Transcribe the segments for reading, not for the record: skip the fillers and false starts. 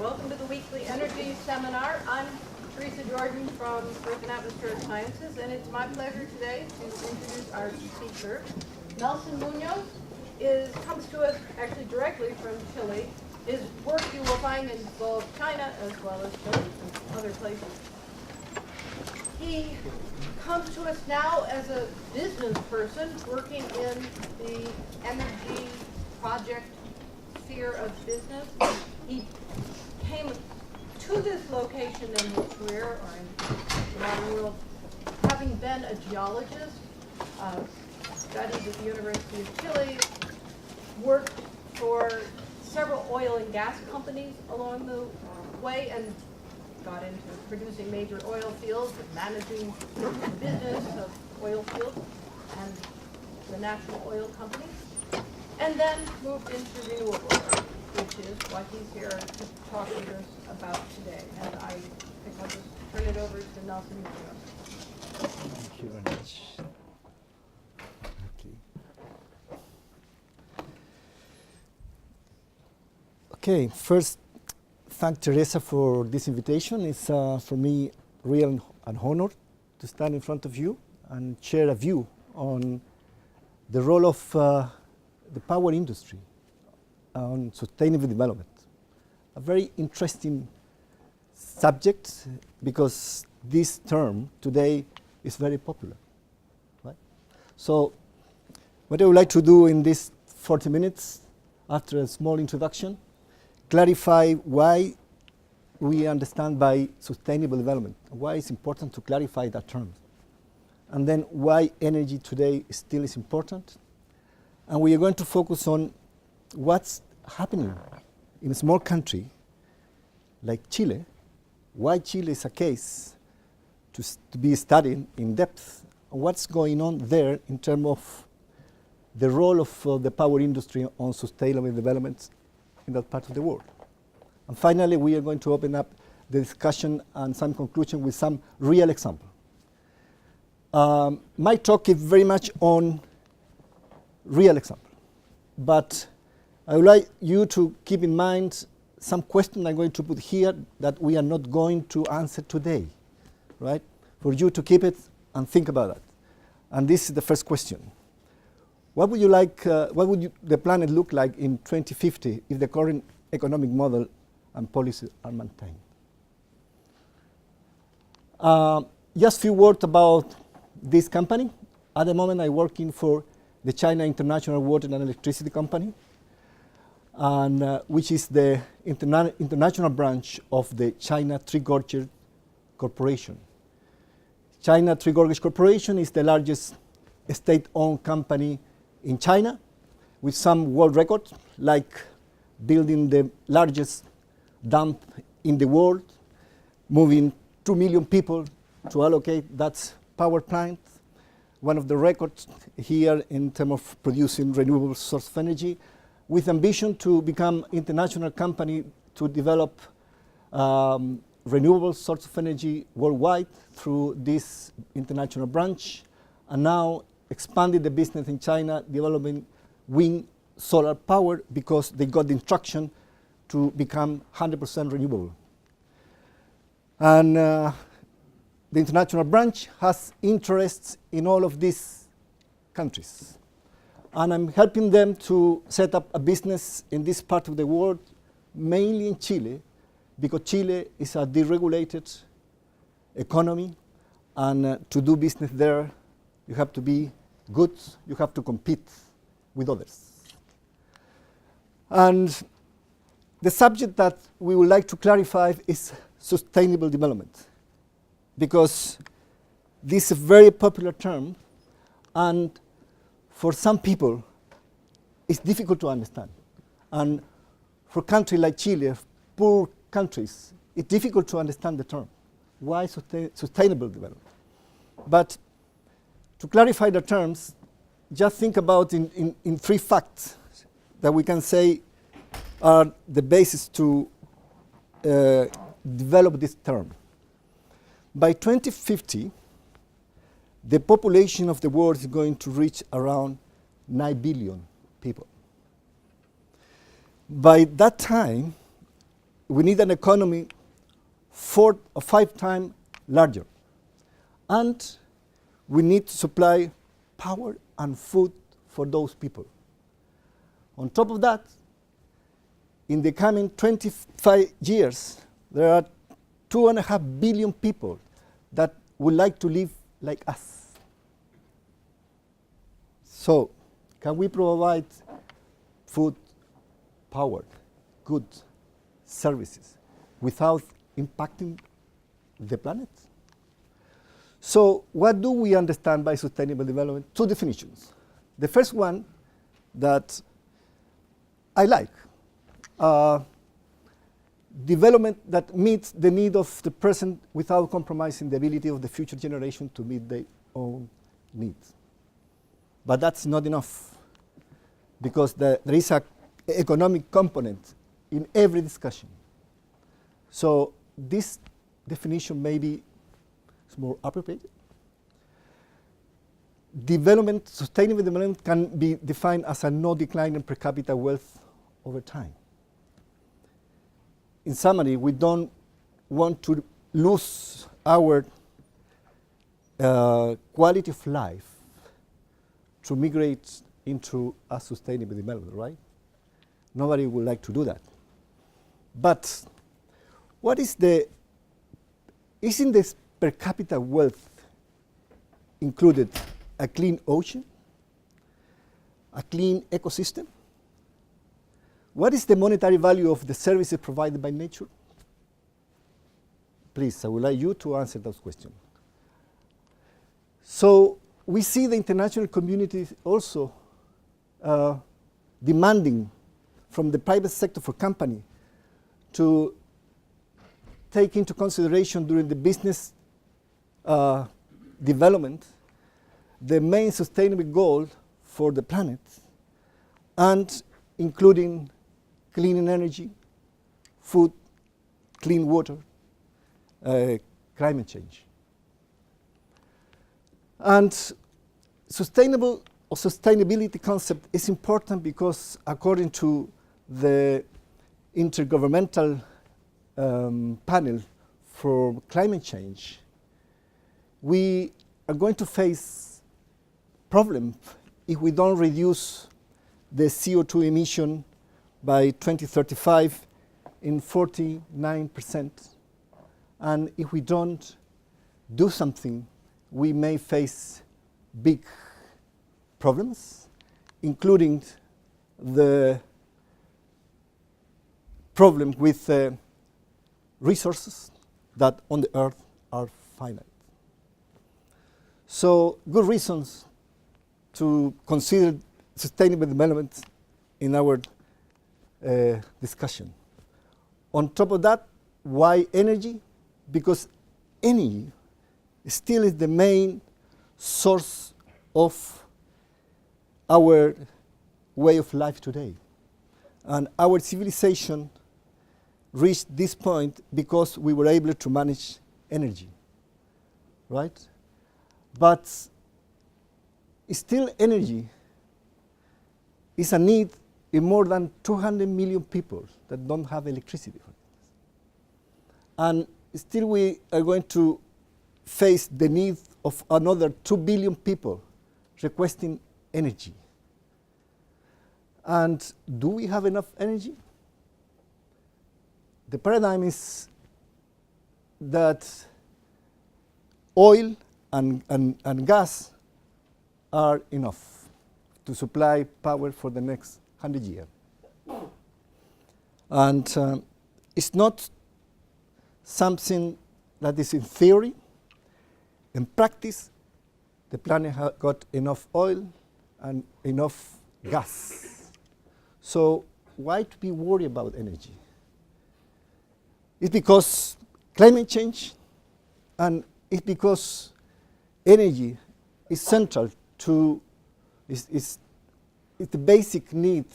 Welcome to the weekly energy seminar. I'm Teresa Jordan from Earth and Atmospheric Sciences, and it's my pleasure today to introduce our speaker. Nelson Munoz comes to us actually directly from Chile. His work you will find involves China as well as Chile and other places. He comes to us now as a business person working in the energy project sphere of business. He came to this location in his career, or in the modern world, having been a geologist, studied at the University of Chile, worked for several oil and gas companies along the way, and got into producing major oil fields, managing the business of oil fields and the national oil companies, and then moved into renewables, which is what he's here to talk to us about today. And I think I'll just turn it over to Nelson Munoz. Thank you very much. Okay, first, thank Teresa for this invitation. It's for me real an honor to stand in front of you and share a view on the role of the power industry on sustainable development. A very interesting subject because this term today is very popular, right? So what I would like to do in these 40 minutes, after a small introduction, clarify why we understand by sustainable development, why it's important to clarify that term, and then why energy today still is important. And we are going to focus on what's happening in a small country like Chile, why Chile is a case to be studied in depth, and what's going on there in terms of the role of the power industry on sustainable development in that part of the world. And finally, we are going to open up the discussion and some conclusion with some real example. My talk is very much on real example, but I would like you to keep in mind some questions I'm going to put here that we are not going to answer today, right? For you to keep it and think about that. And this is the first question. What would you like, what would the planet look like in 2050 if the current economic model and policies are maintained? Just a few words about this company. At the moment, I'm working for the China International Water and Electricity Company, and which is the international branch of the China Three Gorges Corporation. China Three Gorges Corporation is the largest state-owned company in China, with some world records, like building the largest dam in the world, moving 2 million people to allocate that power plant. One of the records here in terms of producing renewable source of energy, with ambition to become international company to develop renewable source of energy worldwide through this international branch, and now expanded the business in China, developing wind, solar power, because they got the instruction to become 100% renewable. And the international branch has interests in all of these countries. And I'm helping them to set up a business in this part of the world, mainly in Chile, because Chile is a deregulated economy, and to do business there, you have to be good, you have to compete with others. And the subject that we would like to clarify is sustainable development, because this is a very popular term, and for some people, it's difficult to understand. And for a country like Chile, poor countries, it's difficult to understand the term. Why sustainable development? But to clarify the terms, just think about in 3 facts that we can say are the basis to develop this term. By 2050, the population of the world is going to reach around 9 billion people. By that time, we need an economy 4 or 5 times larger. And we need to supply power and food for those people. On top of that, in the coming 25 years, there are 2.5 billion people that would like to live like us. So, can we provide food, power, goods, services without impacting the planet? So, what do we understand by sustainable development? 2 definitions. The first one that I like, development that meets the need of the present without compromising the ability of the future generation to meet their own needs. But that's not enough, because there is an economic component in every discussion. So this definition maybe is more appropriate. Development, sustainable development can be defined as a no decline in per capita wealth over time. In summary, we don't want to lose our quality of life to migrate into a sustainable development, right? Nobody would like to do that. But what is isn't this per capita wealth included a clean ocean, a clean ecosystem? What is the monetary value of the services provided by nature? Please, I would like you to answer those questions. So we see the international community also demanding from the private sector for company to take into consideration during the business development the main sustainable goal for the planet, and including clean energy, food, clean water, climate change. And sustainability concept is important because, according to the Intergovernmental Panel for Climate Change, we are going to face problems if we don't reduce the CO2 emission by 2035 in 49%. And if we don't do something, we may face big problems, including the problem with resources that on the earth are finite. So, good reasons to consider sustainable development in our discussion. On top of that, why energy? Because energy still is the main source of our way of life today. And our civilization reached this point because we were able to manage energy, right? But still energy is a need in more than 200 million people that don't have electricity. And still we are going to face the need of another 2 billion people requesting energy. And do we have enough energy? The paradigm is that oil and gas are enough to supply power for the next 100 years. And it's not something that is in theory. In practice, the planet has got enough oil and enough gas. So why to be worried about energy? It's because climate change, and it's because energy is central to, it's the basic need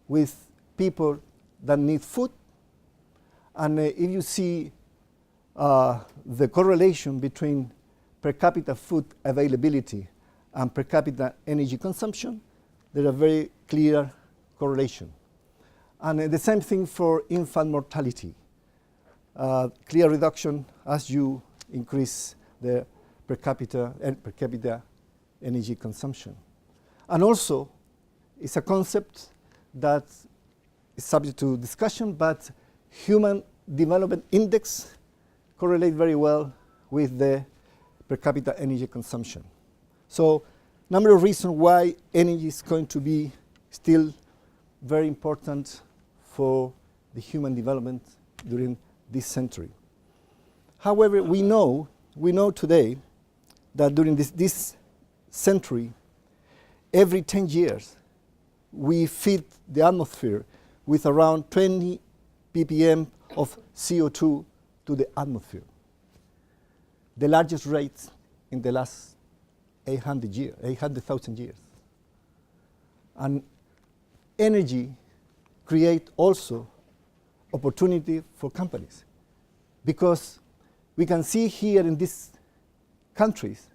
with people that need food. And if you see the correlation between per capita food availability and per capita energy consumption, there are very clear correlation. And the same thing for infant mortality. Clear reduction as you increase the per capita energy consumption. And also, it's a concept that is subject to discussion, but human development index correlate very well with the per capita energy consumption. So, number of reasons why energy is going to be still very important for the human development during this century. However, we know today that during this century, every 10 years, we feed the atmosphere with around 20 ppm of CO2 to the atmosphere. The largest rate in the last 800,000 years. And energy create also opportunity for companies, because we can see here in these countries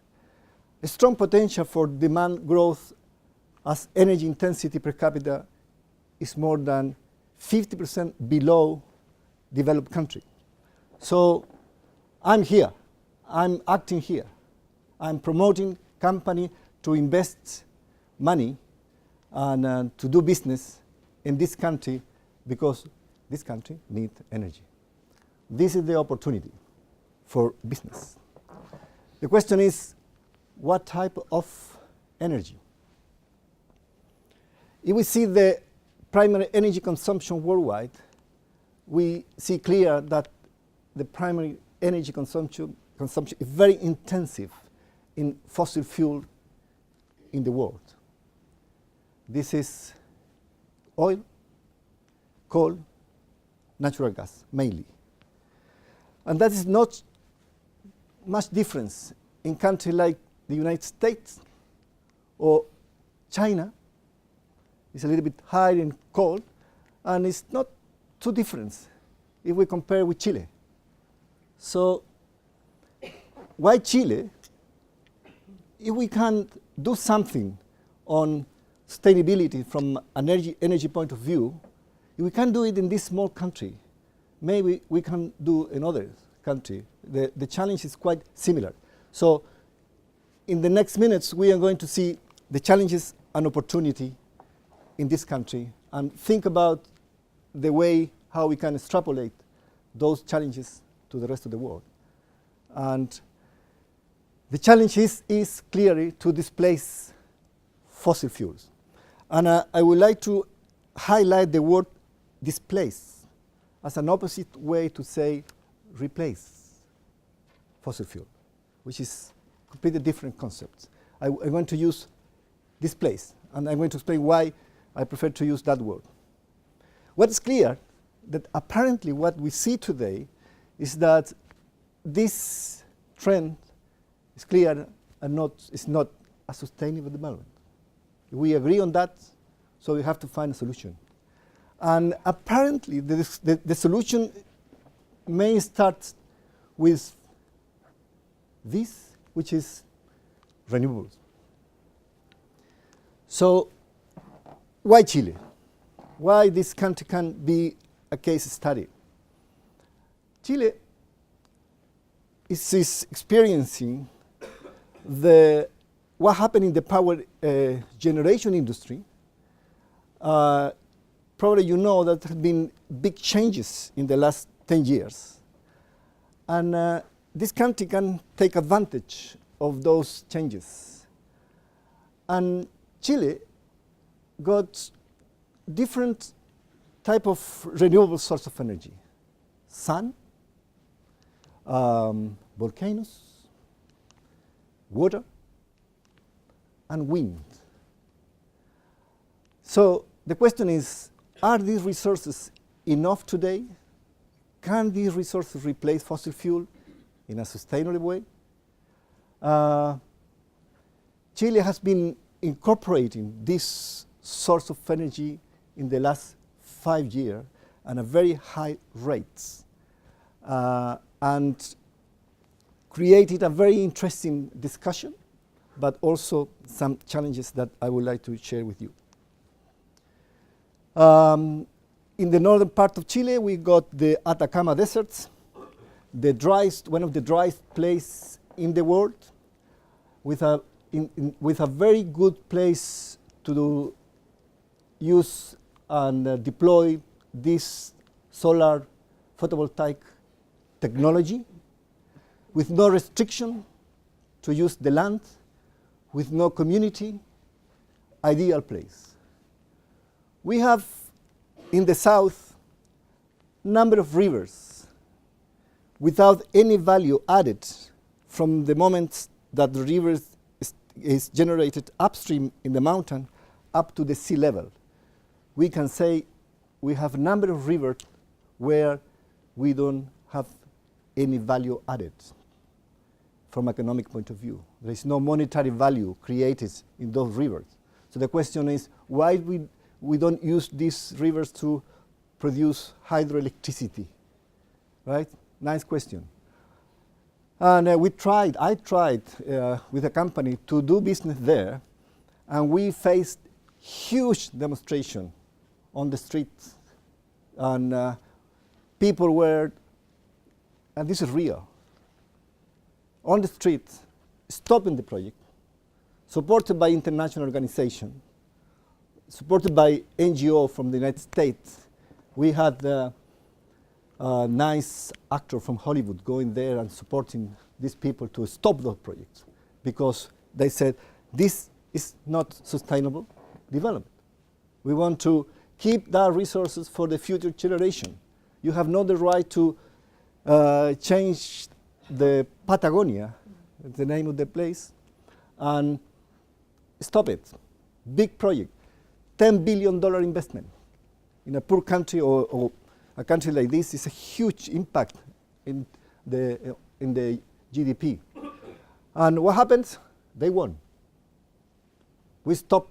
a strong potential for demand growth as energy intensity per capita is more than 50% below developed country. So I'm here, I'm acting here, I'm promoting company to invest money and to do business in this country because this country needs energy. This is the opportunity for business. The question is, what type of energy? If we see the primary energy consumption worldwide, we see clear that the primary energy consumption is very intensive in fossil fuel in the world. This is oil, coal, natural gas, mainly. And that is not much difference in countries like the United States or China. It's a little bit higher in coal, and it's not too different if we compare with Chile. So why Chile? If we can do something on sustainability from an energy point of view, if we can do it in this small country, maybe we can do in other country. The challenge is quite similar. So in the next minutes, we are going to see the challenges and opportunity in this country and think about the way how we can extrapolate those challenges to the rest of the world. And the challenge is clearly to displace fossil fuels. And I would like to highlight the word displace as an opposite way to say replace fossil fuel, which is completely different concepts. I'm going to use displace, and I'm going to explain why I prefer to use that word. What's clear that apparently what we see today is that this trend is clear and is not a sustainable development. We agree on that, so we have to find a solution. And apparently the solution may start with this, which is renewables. So why Chile? Why this country can be a case study? Chile is experiencing what happened in the power generation industry. Probably you know that there have been big changes in the last 10 years. And this country can take advantage of those changes. And Chile got different type of renewable source of energy. Sun, volcanoes, water, and wind. So the question is, are these resources enough today? Can these resources replace fossil fuel in a sustainable way? Chile has been incorporating this source of energy in the last 5 years at a very high rates, and created a very interesting discussion, but also some challenges that I would like to share with you. in the northern part of Chile, we got the Atacama deserts, one of the driest places in the world, with a very good place to use and deploy this solar photovoltaic technology with no restriction to use the land, with no community, ideal place. We have in the south number of rivers without any value added from the moment that the river is generated upstream in the mountain up to the sea level. We can say we have a number of rivers where we don't have any value added from economic point of view. There is no monetary value created in those rivers. So the question is, why we don't use these rivers to produce hydroelectricity, right? Nice question. And I tried with a company to do business there, and we faced huge demonstration on the streets, and people were, and this is real, on the streets, stopping the project, supported by international organization, supported by NGO from the United States. We had a nice actor from Hollywood going there and supporting these people to stop those projects, because they said this is not sustainable development. We want to keep that resources for the future generation. You have not the right to change the Patagonia, the name of the place, and stop it. Big project, $10 billion investment. In a poor country or a country like this is a huge impact in the GDP. And what happened? They won. We stopped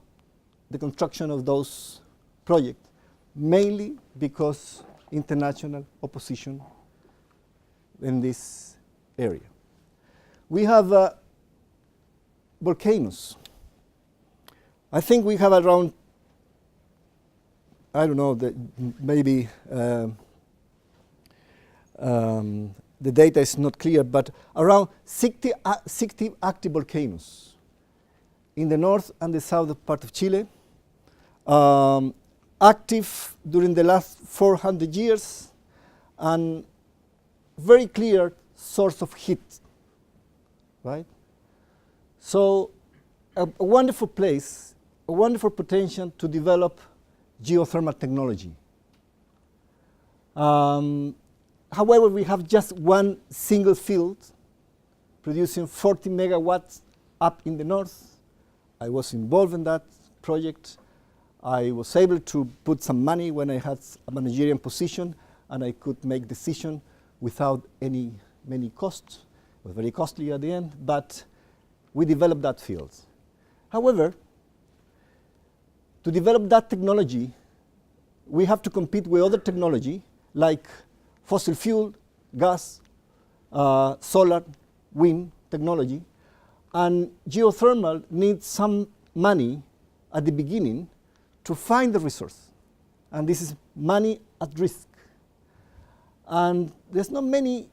the construction of those projects, mainly because international opposition in this area. We have volcanoes. I think we have around, I don't know, maybe the data is not clear, but around 60 active volcanoes in the north and the south part of Chile, active during the last 400 years, and very clear source of heat, right? So a wonderful place, a wonderful potential to develop geothermal technology. However, we have just one single field producing 40 megawatts up in the north. I was involved in that project. I was able to put some money when I had a managerial position, and I could make decision without many costs. It was very costly at the end, but we developed that field. However, to develop that technology, we have to compete with other technology like fossil fuel, gas, solar, wind technology, and geothermal needs some money at the beginning to find the resource, and this is money at risk. And there's not many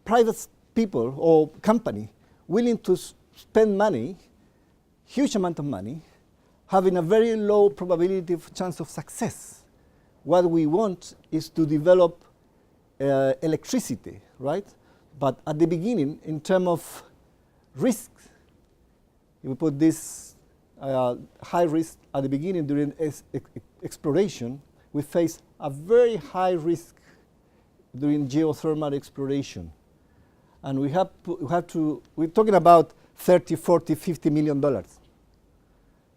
private people or company willing to spend money, huge amount of money, having a very low probability of chance of success. What we want is to develop electricity, right? But at the beginning, in terms of risk, if we put this high risk at the beginning during exploration, we face a very high risk during geothermal exploration. And we're talking about $30, $40, $50 million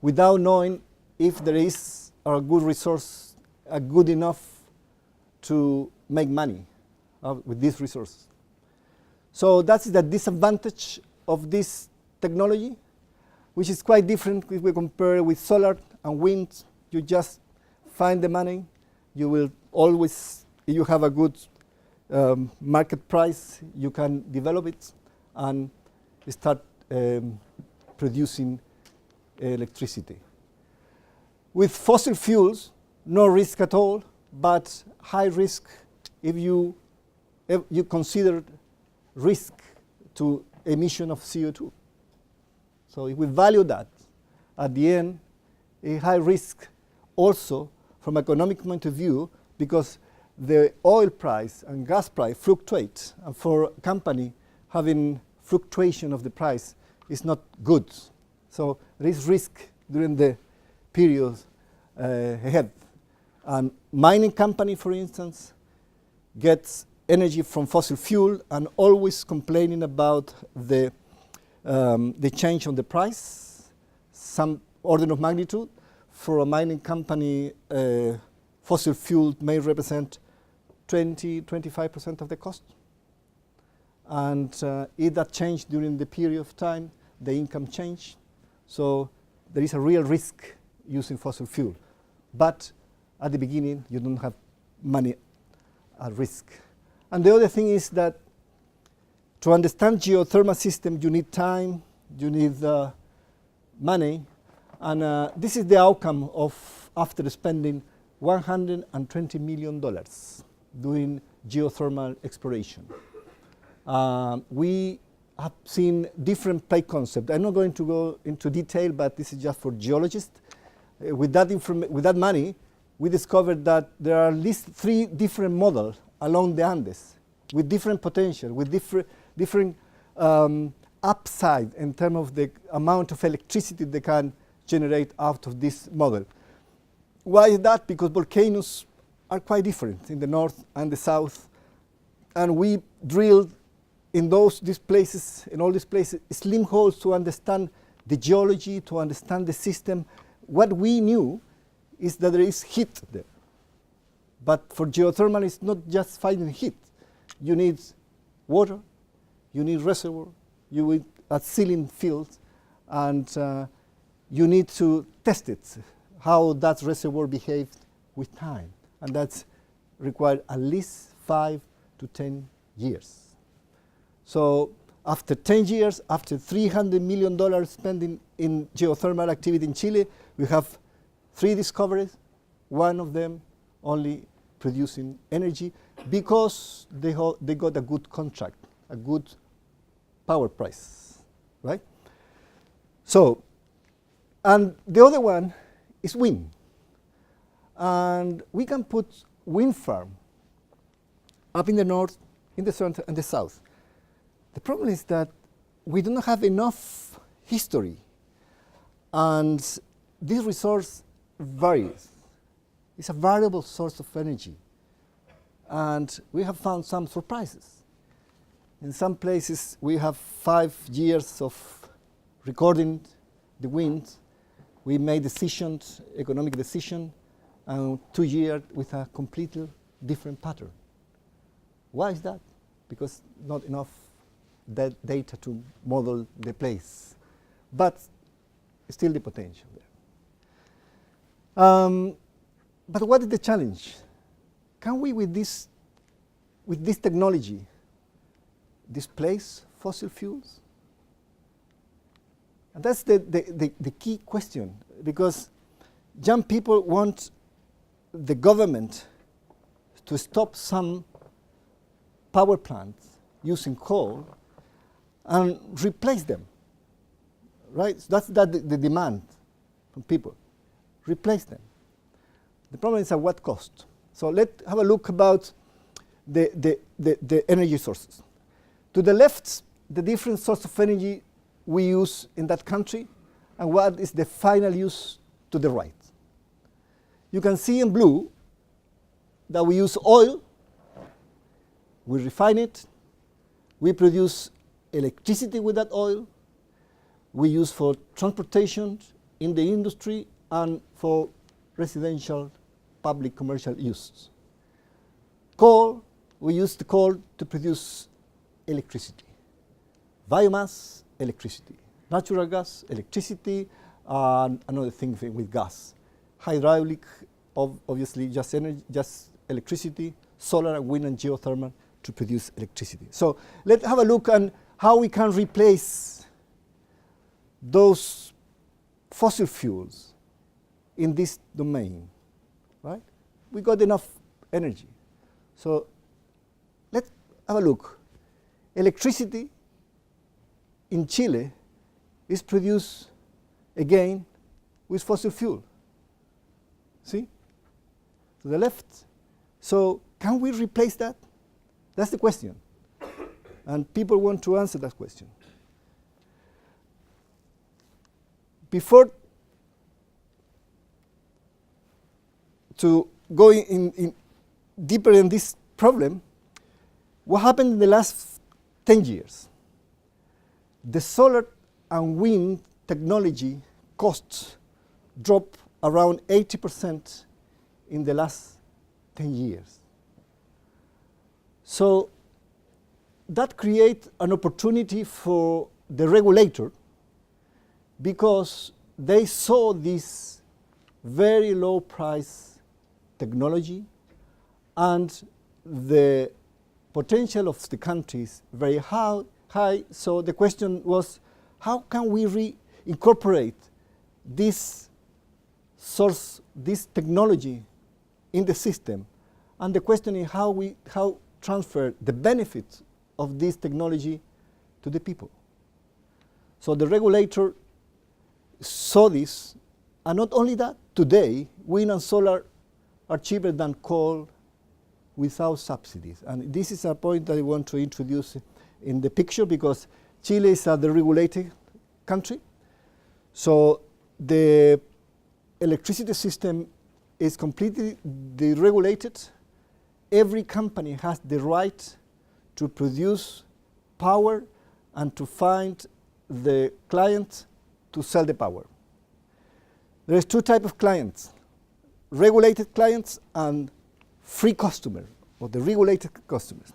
without knowing if there is a good resource, good enough to make money with these resources. So that's the disadvantage of this technology, which is quite different if we compare with solar and wind. You just find the money. You will always, if you have a good market price, you can develop it and start producing electricity. With fossil fuels, no risk at all, but high risk if you consider risk to emission of CO2. So if we value that, at the end, a high risk also from economic point of view, because the oil price and gas price fluctuate, and for a company having fluctuation of the price is not good. So there is risk during the period ahead. And mining company, for instance, gets energy from fossil fuel and always complaining about the change on the price, some order of magnitude. For a mining company, fossil fuel may represent 20-25% of the cost. And if that changed during the period of time, the income changed. So there is a real risk using fossil fuel. But at the beginning, you don't have money at risk. And the other thing is that to understand geothermal system, you need time, you need money. And this is the outcome of after spending $120 million doing geothermal exploration. We have seen different play concepts. I'm not going to go into detail, but this is just for geologists. With that money, we discovered that there are at least 3 different models along the Andes with different potential, with different upside in terms of the amount of electricity they can generate out of this model. Why is that? Because volcanoes are quite different in the north and the south. And we drilled in these places, in all these places, slim holes to understand the geology, to understand the system. What we knew is that there is heat there. But for geothermal, it's not just finding heat. You need water, you need reservoir, you need a sealing field, and you need to test it, how that reservoir behaved with time. And that's required at least 5 to 10 years. So after 10 years, after $300 million spending in geothermal activity in Chile, we have 3 discoveries, one of them only producing energy because they got a good contract, a good power price, right? So, and the other one is wind. And we can put wind farm up in the north, in the center, and the south. The problem is that we do not have enough history, and this resource varies. It's a variable source of energy, and we have found some surprises. In some places, we have 5 years of recording the wind. We made decisions, economic decision, and 2 years with a completely different pattern. Why is that? Because not enough data to model the place, but still the potential there. But what is the challenge? Can we, with this technology, displace fossil fuels? And that's the key question, because young people want the government to stop some power plants using coal and replace them, right? So that's the demand from people. Replace them. The problem is at what cost? So let's have a look about the energy sources. To the left, the different source of energy we use in that country, and what is the final use to the right. You can see in blue that we use oil, we refine it, we produce electricity with that oil, we use for transportation in the industry and for residential, public, commercial use. Coal, we use the coal to produce electricity. Biomass, electricity. Natural gas, electricity, and another thing with gas. Hydraulic, obviously just energy, just electricity, solar and wind and geothermal to produce electricity. So let's have a look at how we can replace those fossil fuels in this domain, right? We got enough energy. So let's have a look. Electricity in Chile is produced again with fossil fuel. See? To the left. So can we replace that? That's the question. And people want to answer that question. Before to go in deeper in this problem, what happened in the last 10 years? The solar and wind technology costs dropped around 80% in the last 10 years. So that creates an opportunity for the regulator, because they saw this very low price technology and the potential of the country is very high. So the question was, how can we incorporate this source, this technology in the system? And the question is how transfer the benefits of this technology to the people. So the regulator saw this, and not only that, today wind and solar are cheaper than coal without subsidies. And this is a point that I want to introduce in the picture, because Chile is the regulated country. So the electricity system is completely deregulated. Every company has the right to produce power and to find the client to sell the power. There is two types of clients: regulated clients and free customers, or the regulated customers.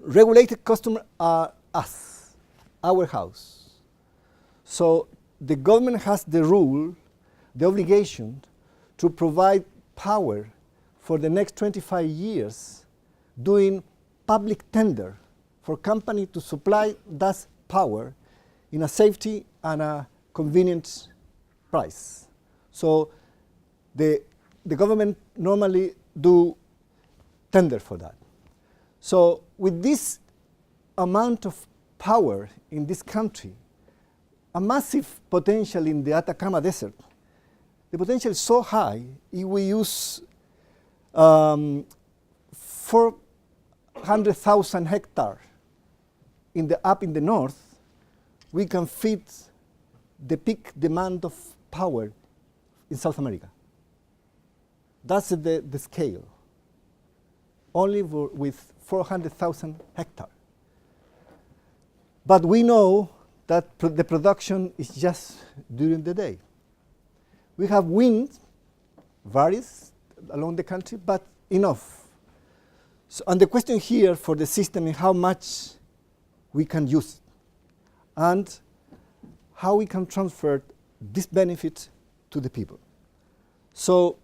Regulated customers are us, our house. So the government has the rule, the obligation to provide power for the next 25 years, doing public tender for company to supply that power in a safety and a convenient price. So the government normally do tender for that. So with this amount of power in this country, a massive potential in the Atacama Desert, the potential is so high, if we use 400,000 hectares up in the north, we can feed the peak demand of power in South America. That's the scale, only with 400,000 hectares. But we know that the production is just during the day. We have wind, varies along the country, but enough. So, and the question here for the system is how much we can use it, and how we can transfer this benefit to the people. So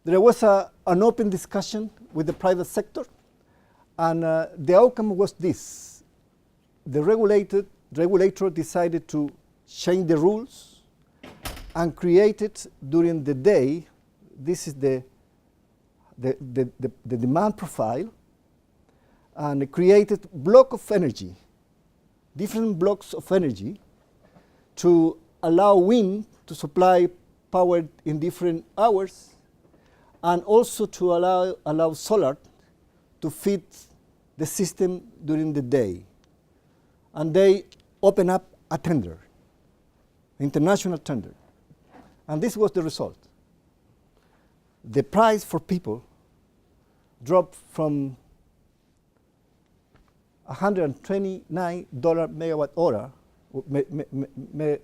there was an open discussion with the private sector, and the outcome was this. The regulator decided to change the rules and created during the day, this is the demand profile, and it created block of energy, different blocks of energy, to allow wind to supply power in different hours, and also to allow solar to feed the system during the day. And they open up a tender, international tender. And this was the result. The price for people dropped from $129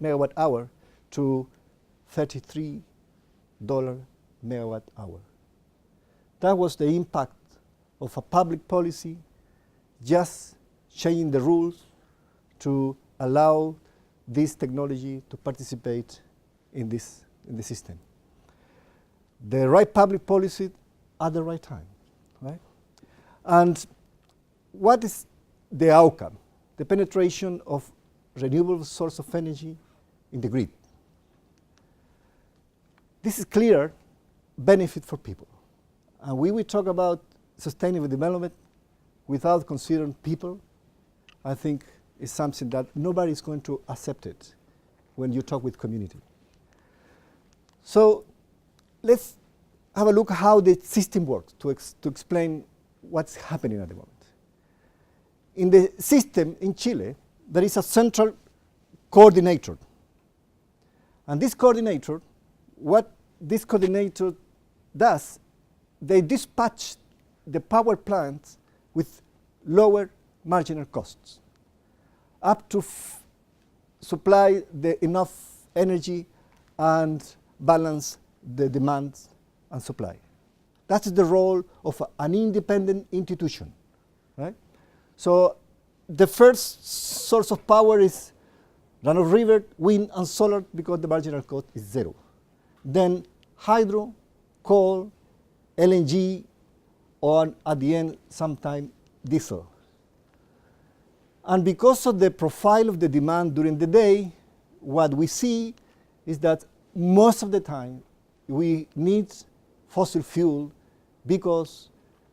megawatt hour to $33 megawatt hour. That was the impact of a public policy just changing the rules to allow this technology to participate in the system. The right public policy at the right time, right? And what is the outcome? The penetration of renewable source of energy in the grid. This is clear benefit for people. And we will talk about sustainable development without considering people. I think is something that nobody is going to accept it when you talk with community. So let's have a look at how the system works to explain what's happening at the moment. In the system in Chile, there is a central coordinator. And this coordinator, what this coordinator does, they dispatch the power plants with lower marginal costs, up to supply the enough energy and balance the demand and supply. That is the role of an independent institution, right? So the first source of power is run-of-river, wind, and solar because the marginal cost is zero. Then hydro, coal, LNG, or at the end, sometime diesel. And because of the profile of the demand during the day, what we see is that most of the time we need fossil fuel because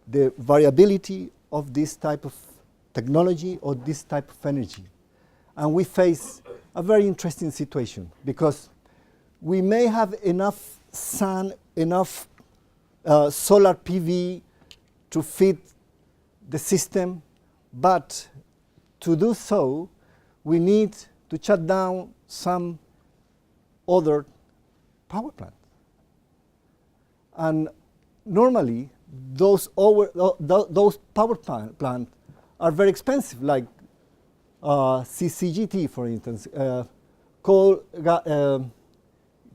the variability of this type of technology or this type of energy. And we face a very interesting situation because we may have enough sun, enough solar PV to feed the system, but to do so, we need to shut down some other power plants. And normally, those power plants are very expensive, like CCGT, for instance,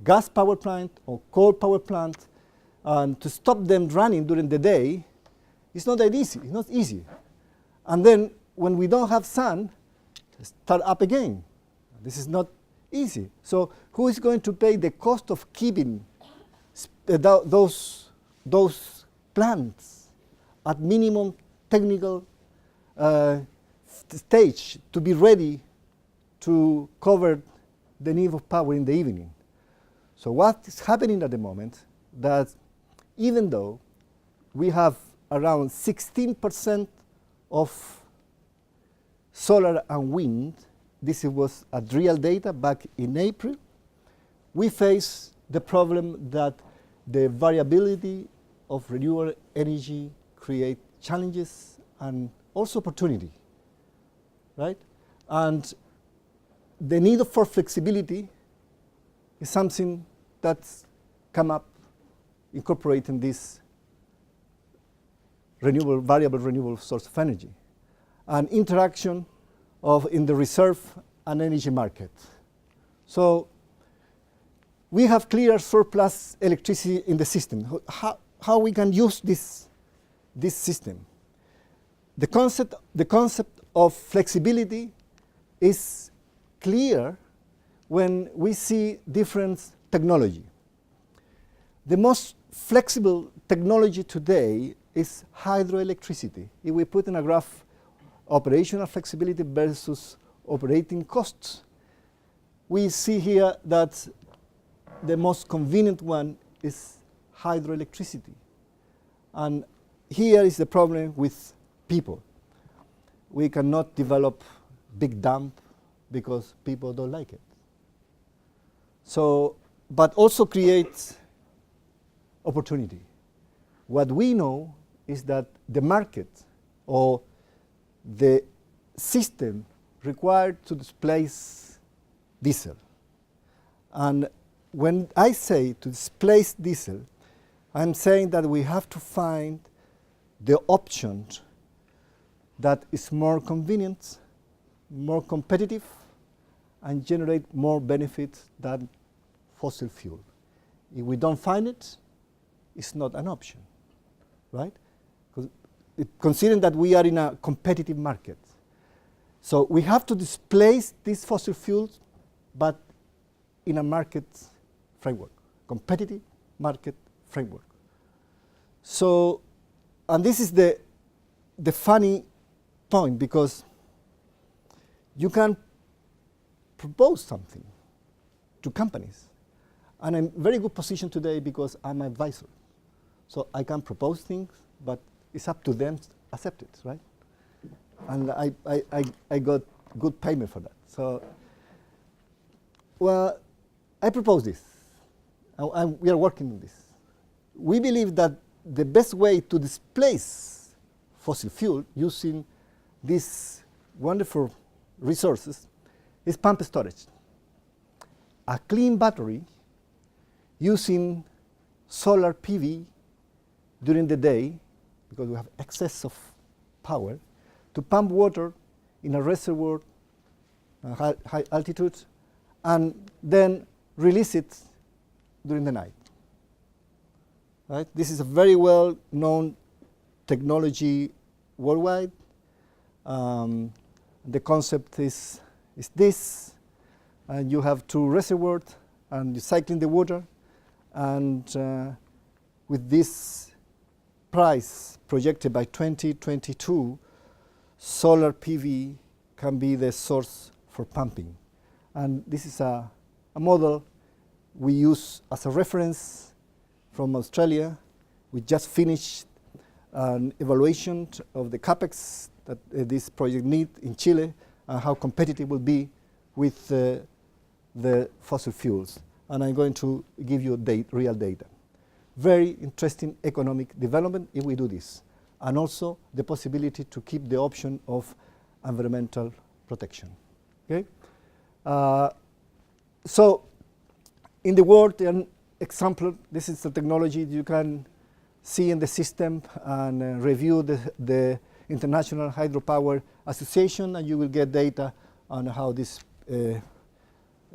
gas power plant or coal power plant, and to stop them running during the day, it's not that easy. It's not easy. And then when we don't have sun, start up again. This is not easy. So who is going to pay the cost of keeping those plants at minimum technical stage to be ready to cover the need of power in the evening? So what is happening at the moment that even though we have around 16% of solar and wind, this was at real data back in April, we face the problem that the variability of renewable energy create challenges and also opportunity, right? And the need for flexibility is something that's come up incorporating this variable renewable source of energy, and interaction in the reserve and energy market. So we have clear surplus electricity in the system. How we can use this system? The concept of flexibility is clear when we see different technology. The most flexible technology today is hydroelectricity. If we put in a graph operational flexibility versus operating costs, we see here that the most convenient one is hydroelectricity. And here is the problem with people. We cannot develop big dam because people don't like it. So, but also creates opportunity. What we know is that the market or the system required to displace diesel. And when I say to displace diesel, I'm saying that we have to find the option that is more convenient, more competitive, and generate more benefit than fossil fuel. If we don't find it, it's not an option, right? Considering that we are in a competitive market. So we have to displace these fossil fuels, but in a market framework, competitive market framework. So, and this is the funny point, because you can propose something to companies. And I'm in a very good position today because I'm an advisor. So I can propose things, but it's up to them to accept it, right? And I got good payment for that. So, well, I propose this. We are working on this. We believe that the best way to displace fossil fuel using these wonderful resources is pump storage. A clean battery using solar PV during the day, because we have excess of power, to pump water in a reservoir at high altitude, and then release it during the night. Right? This is a very well-known technology worldwide. The concept is this, and you have two reservoirs, and you're cycling the water, and with this price projected by 2022, solar PV can be the source for pumping. And this is a model we use as a reference from Australia. We just finished an evaluation of the capex that this project needs in Chile and how competitive it will be with the fossil fuels. And I'm going to give you real data. Very interesting economic development if we do this. And also the possibility to keep the option of environmental protection. Okay? So in the world, an example, this is the technology you can see in the system and review the International Hydropower Association, and you will get data on how this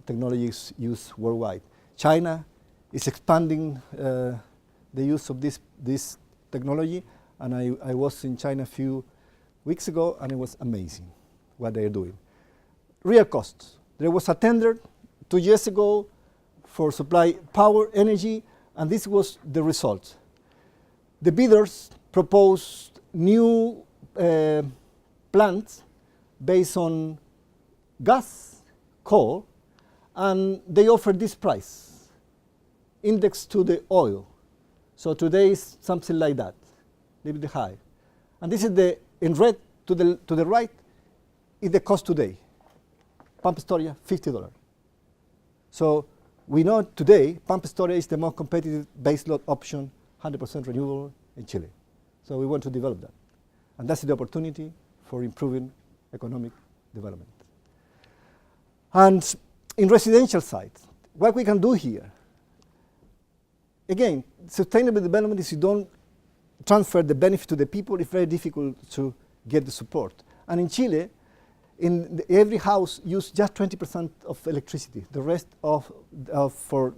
technology is used worldwide. China is expanding the use of this technology, and I was in China a few weeks ago, and it was amazing what they are doing. Real costs. There was a tender 2 years ago for supply power, energy, and this was the result. The bidders proposed new plants based on gas, coal, and they offered this price, indexed to the oil. So today is something like that, a little bit high. And this is in red to the right is the cost today. Pump storage, $50. So we know today pump storage is the most competitive baseload option, 100% renewable in Chile. So we want to develop that. And that's the opportunity for improving economic development. And in residential sites, what we can do here, again, sustainable development is you don't transfer the benefit to the people, it's very difficult to get the support. And in Chile, every house uses just 20% of electricity. The rest for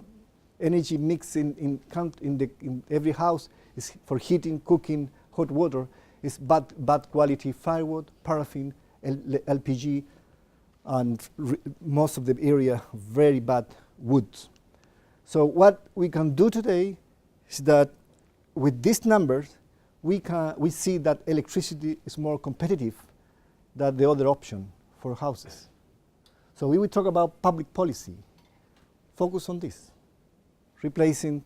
energy mix in every house is for heating, cooking, hot water, is bad quality firewood, paraffin, LPG, and most of the area very bad wood. So what we can do today is that with these numbers, we see that electricity is more competitive than the other option for houses. So we will talk about public policy. Focus on this, replacing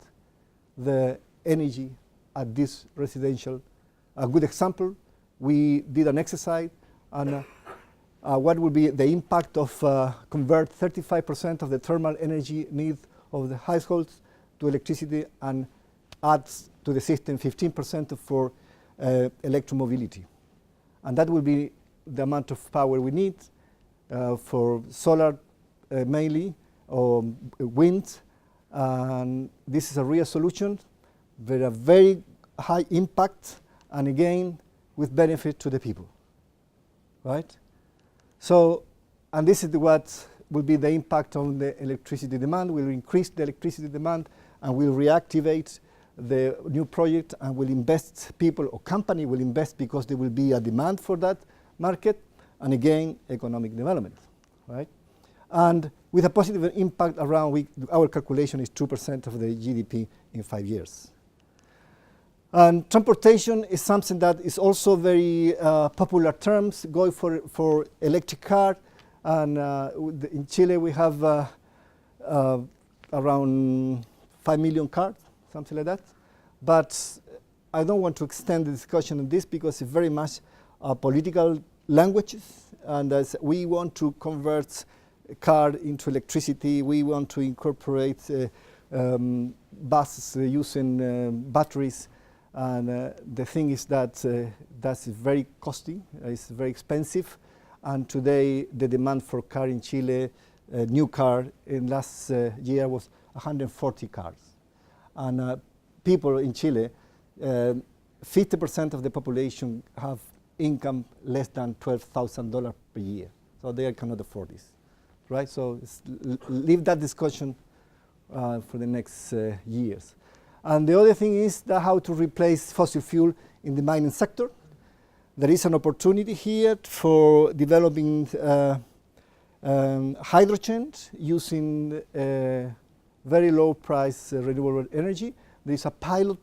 the energy at this residential. A good example, we did an exercise on what would be the impact of convert 35% of the thermal energy need of the households to electricity and adds to the system 15% for electromobility. And that will be the amount of power we need for solar mainly, or wind. And this is a real solution with a very high impact, and again, with benefit to the people, right? So, and this is what will be the impact on the electricity demand. We'll increase the electricity demand, and we'll reactivate the new project, and will invest, people or company will invest because there will be a demand for that market, and again, economic development, right? And with a positive impact around, our calculation is 2% of the GDP in 5 years. And transportation is something that is also very popular terms, going for electric car. And in Chile, we have around 5 million cars, something like that. But I don't want to extend the discussion on this because it's very much political languages, and as we want to convert a car into electricity, we want to incorporate buses using batteries, and the thing is that that's very costly, it's very expensive, and today the demand for car in Chile, a new car in last year was 140 cars. And people in Chile, 50% of the population have income less than $12,000 per year. So they cannot afford this, right? So leave that discussion for the next years. And the other thing is that how to replace fossil fuel in the mining sector. There is an opportunity here for developing hydrogen using very low price renewable energy. There is a pilot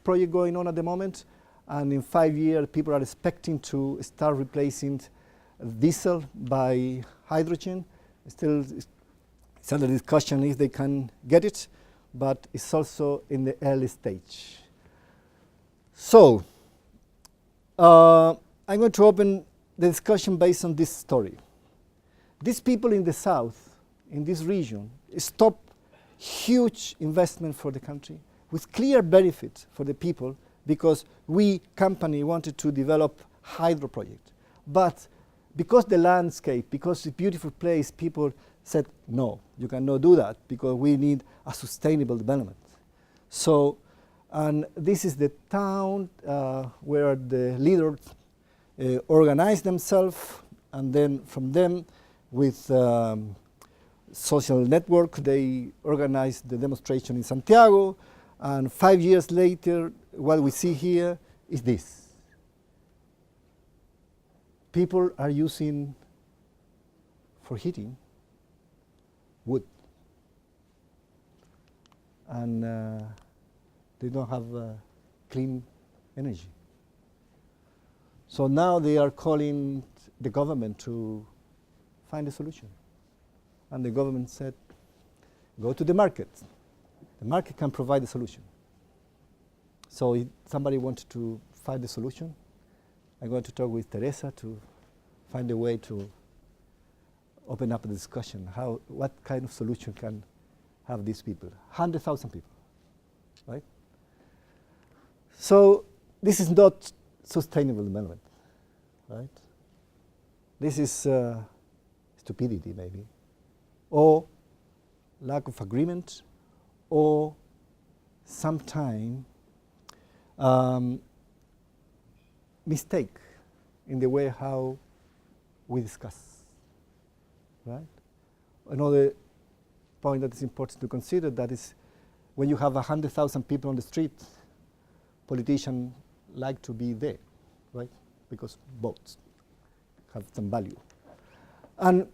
project going on at the moment, and in 5 years people are expecting to start replacing diesel by hydrogen. Still, it's under discussion if they can get it, but it's also in the early stage. So, I'm going to open the discussion based on this story. These people in the south, in this region, stopped huge investment for the country with clear benefit for the people because we, company, wanted to develop hydro project. But because the landscape, because it's a beautiful place, people said, no, you cannot do that because we need a sustainable development. So, and this is the town where the leaders organized themselves, and then from them, with social network, they organized the demonstration in Santiago, and 5 years later, what we see here is this. People are using, for heating, wood. And they don't have clean energy. So now they are calling the government to find a solution. And the government said, go to the market. The market can provide a solution. So if somebody wanted to find a solution, I'm going to talk with Teresa to find a way to open up a discussion. What kind of solution can have these people? 100,000 people, right? So this is not sustainable development, right? This is stupidity, maybe, or lack of agreement, or sometime mistake in the way how we discuss, right? Another point that is important to consider, that is when you have 100,000 people on the street, politicians like to be there, right? Because votes have some value. And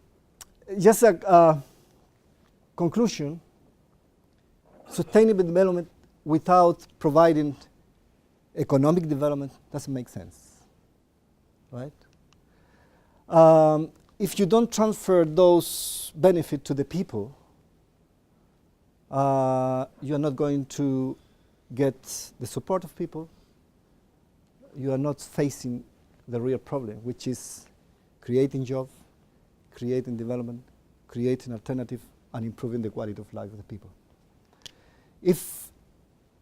just a conclusion, sustainable development without providing economic development doesn't make sense, right? If you don't transfer those benefits to the people, you are not going to get the support of people. You are not facing the real problem, which is creating jobs, creating development, creating alternative, and improving the quality of life of the people. If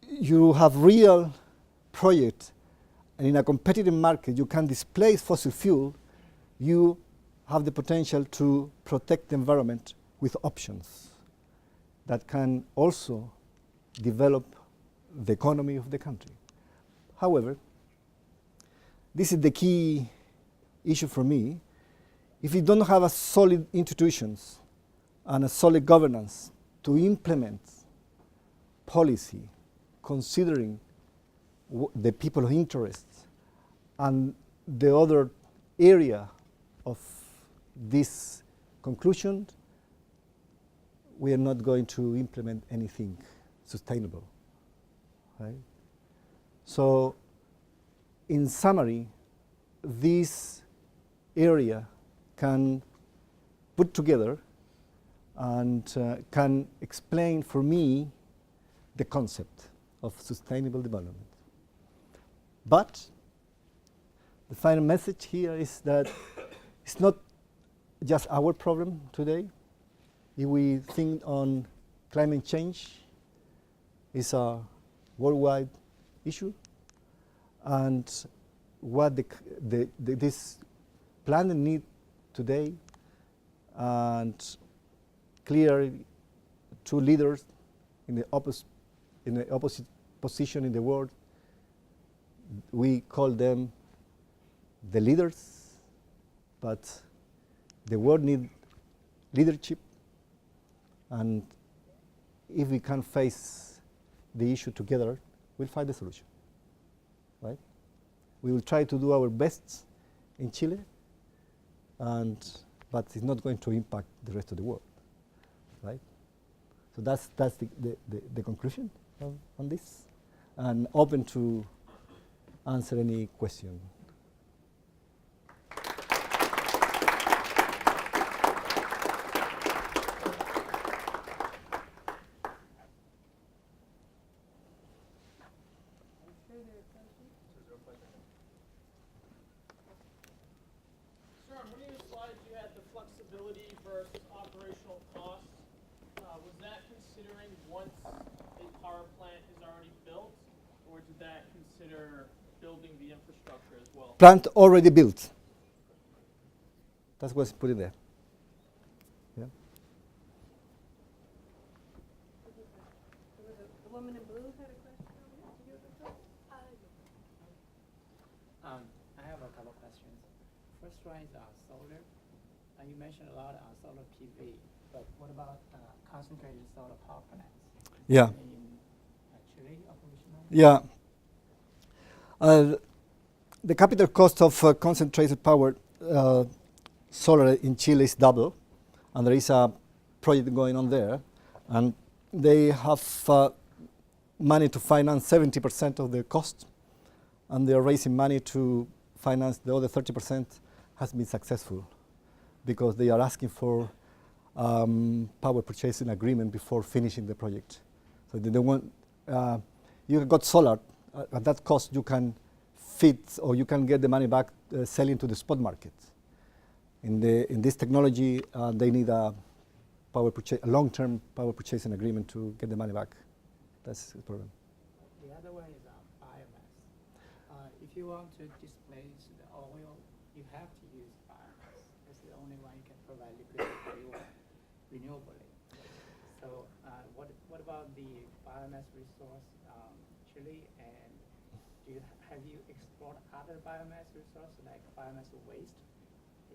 you have real project, and in a competitive market you can displace fossil fuel, you have the potential to protect the environment with options that can also develop the economy of the country. However, this is the key issue for me. If you don't have a solid institutions and a solid governance to implement policy considering the people of interest and the other area of this conclusion, we are not going to implement anything sustainable, right? So, in summary, this area can put together and can explain for me the concept. of sustainable development. But the final message here is that it's not just our problem today. If we think on climate change, it's a worldwide issue, and what this planet needs today, and clear two leaders in the opposite position in the world. We call them the leaders, but the world needs leadership, and if we can face the issue together, we'll find a solution, right? We will try to do our best in Chile, but it's not going to impact the rest of the world, right? So that's the conclusion on this, and open to answer any question. Sir, on one of your slides you had the flexibility versus operational costs. Was that considering once a power plant is already built, or did that consider building the infrastructure as well? Plant already built. That's what's put in there. Yeah. The woman in blue had a question. Did you have a question? I have a couple of questions. First one is solar. You mentioned a lot on solar PV, but what about concentrated solar power plants? Yeah. In Chile, operational? Yeah. The capital cost of concentrated power solar in Chile is double, and there is a project going on there, and they have money to finance 70% of the cost, and they are raising money to finance the other 30%. Has been successful because they are asking for power purchasing agreement before finishing the project. So they don't want, you got solar, at that cost you can fit, or you can get the money back selling to the spot market. In this technology, they need a long-term power purchasing agreement to get the money back. That's the problem. The other one is biomass. If you want to displace the oil, you have to use biomass. It's the only one you can provide liquid fuel renewably. So what about the biomass resource Chile, and have you explored other biomass resources like biomass waste?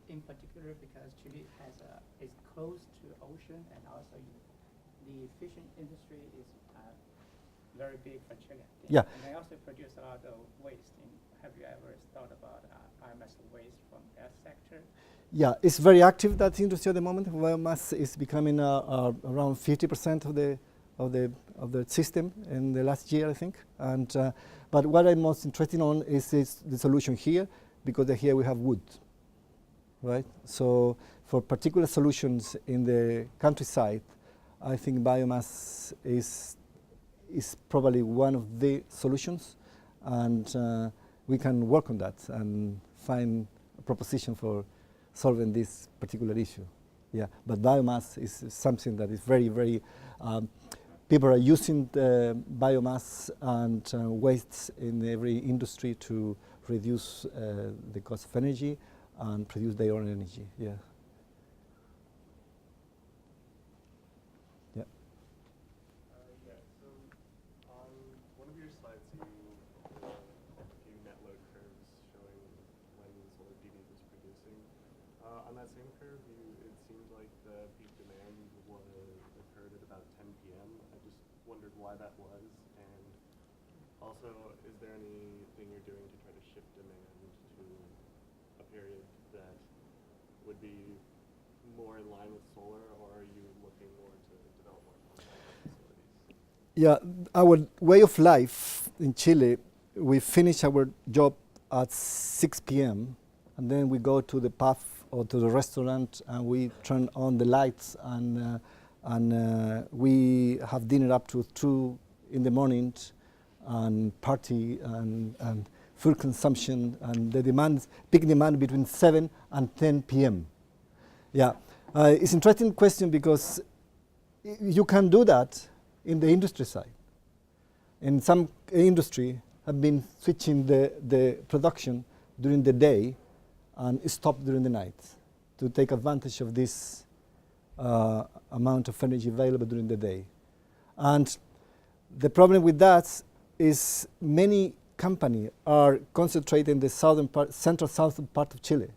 In particular, because Chile is close to ocean, and also the fishing industry is very big for Chile. Yeah. And they also produce a lot of waste. Have you ever thought about biomass waste from that sector? Yeah, it's very active, that industry at the moment. Biomass is becoming around 50% of the system in the last year, I think. And but what I'm most interested on is the solution here, because here we have wood, right? So for particular solutions in the countryside, I think biomass is probably one of the solutions, and we can work on that and find a proposition for solving this particular issue. Yeah, but biomass is something that is very, very, people are using the biomass and wastes in every industry to reduce the cost of energy and produce their own energy. Yeah. Yeah. Yeah. So on one of your slides, you put a few net load curves showing when solar PV was producing. On that same curve, it seemed like the peak demand occurred at about 10 p.m. I just wondered why that was, and also, is there anything you're doing to try to shift demand to a period that would be more in line with solar, or are you looking more to develop more facilities? Yeah, our way of life in Chile, we finish our job at 6 p.m. and then we go to the pub or to the restaurant and we turn on the lights and we have dinner up to 2 in the morning and party and food consumption, and the demand, peak demand between 7 and 10 p.m. Yeah, it's an interesting question because you can do that in the industry side. In some industry have been switching the production during the day and stop during the night to take advantage of this amount of energy available during the day. And the problem with that is many companies are concentrated in the southern part, central southern part of Chile,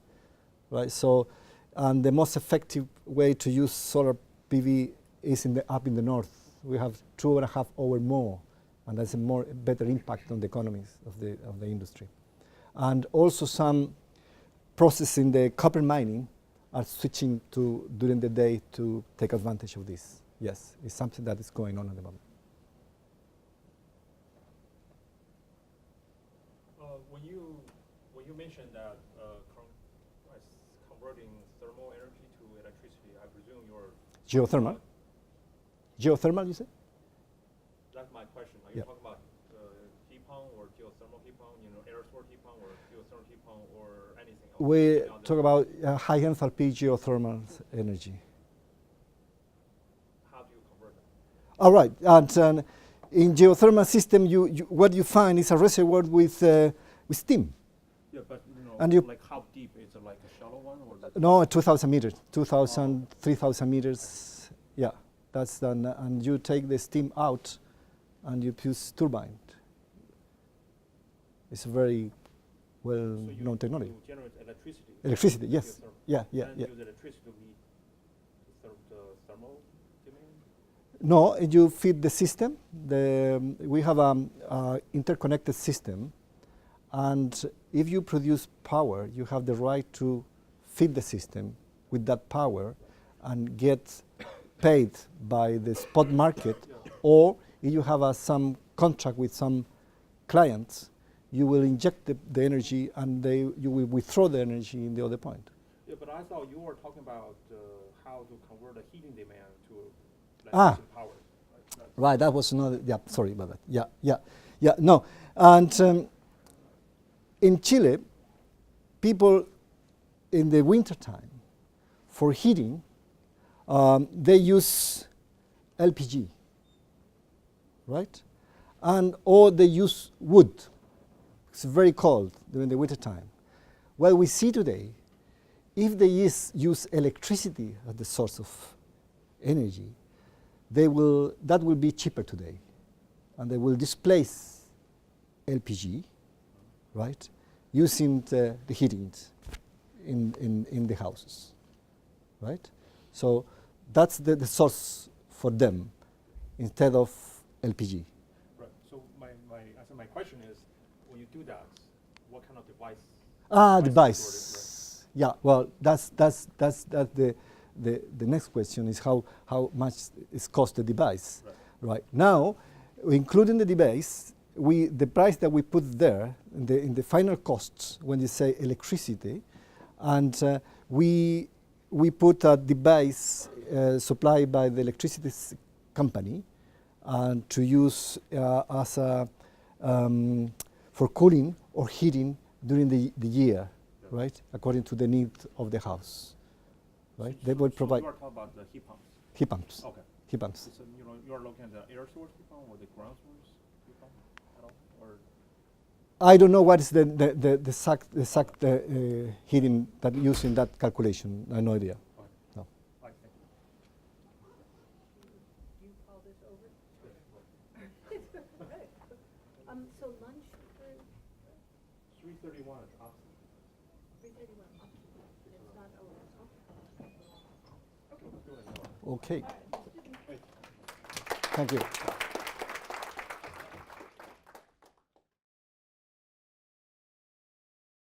right? So, and the most effective way to use solar PV is up in the north. We have 2.5 hours more, and that's a better impact on the economies of the industry. And also some processes in the copper mining are switching to during the day to take advantage of this. Yes, it's something that is going on at the moment. When you mentioned that converting thermal energy to electricity, I presume you're Geothermal. Geothermal, you say? That's my question. Are you talking about heat pump or geothermal heat pump? You know, air source heat pump or geothermal heat pump or anything else? We talk about high enthalpy geothermal energy. How do you convert that? All right, and in geothermal system, what you find is a reservoir with steam. Yeah, but you know, And you like how deep? Is it like a shallow one or? No, 2,000 meters, 2,000, 3,000 meters. Yeah, that's done. And you take the steam out, and you use turbine. It's a very well-known technology. You generate electricity. Electricity, yes. Geothermal. Yeah. And use electricity to meet the thermal demand. No, you feed the system. We have an interconnected system, and if you produce power, you have the right to feed the system with that power and get paid by the spot market, or if you have some contract with some clients, you will inject the energy and you will withdraw the energy in the other point. Yeah, but I thought you were talking about how to convert the heating demand to electricity power. Right, that was another, yeah, sorry about that. Yeah, no. And in Chile, people in the wintertime, for heating, they use LPG, right? Or they use wood. It's very cold during the wintertime. Well, we see today, if they use electricity as the source of energy, that will be cheaper today. And they will displace LPG, right, using the heating in the houses, right? So that's the source for them instead of LPG. Right. So my question is, when you do that, what kind of device? Device. Yeah. Well, that's the next question is how much is cost the device. Right. Now, including the device, the price that we put there in the final costs when you say electricity, and we put a device supplied by the electricity company and to use as a for cooling or heating during the year, right? According to the need of the house, right? So they will provide. You are talking about the heat pumps. Heat pumps. Okay. Heat pumps. So you are looking at the air source heat pump or the ground source heat pump at all, or? I don't know what is the exact heating that used in that calculation. I have no idea. Okay. No. Right, thank you. You call this over? Right. So lunch for 3:31 is opposite. 3:31. It's not over. Okay. Thank you.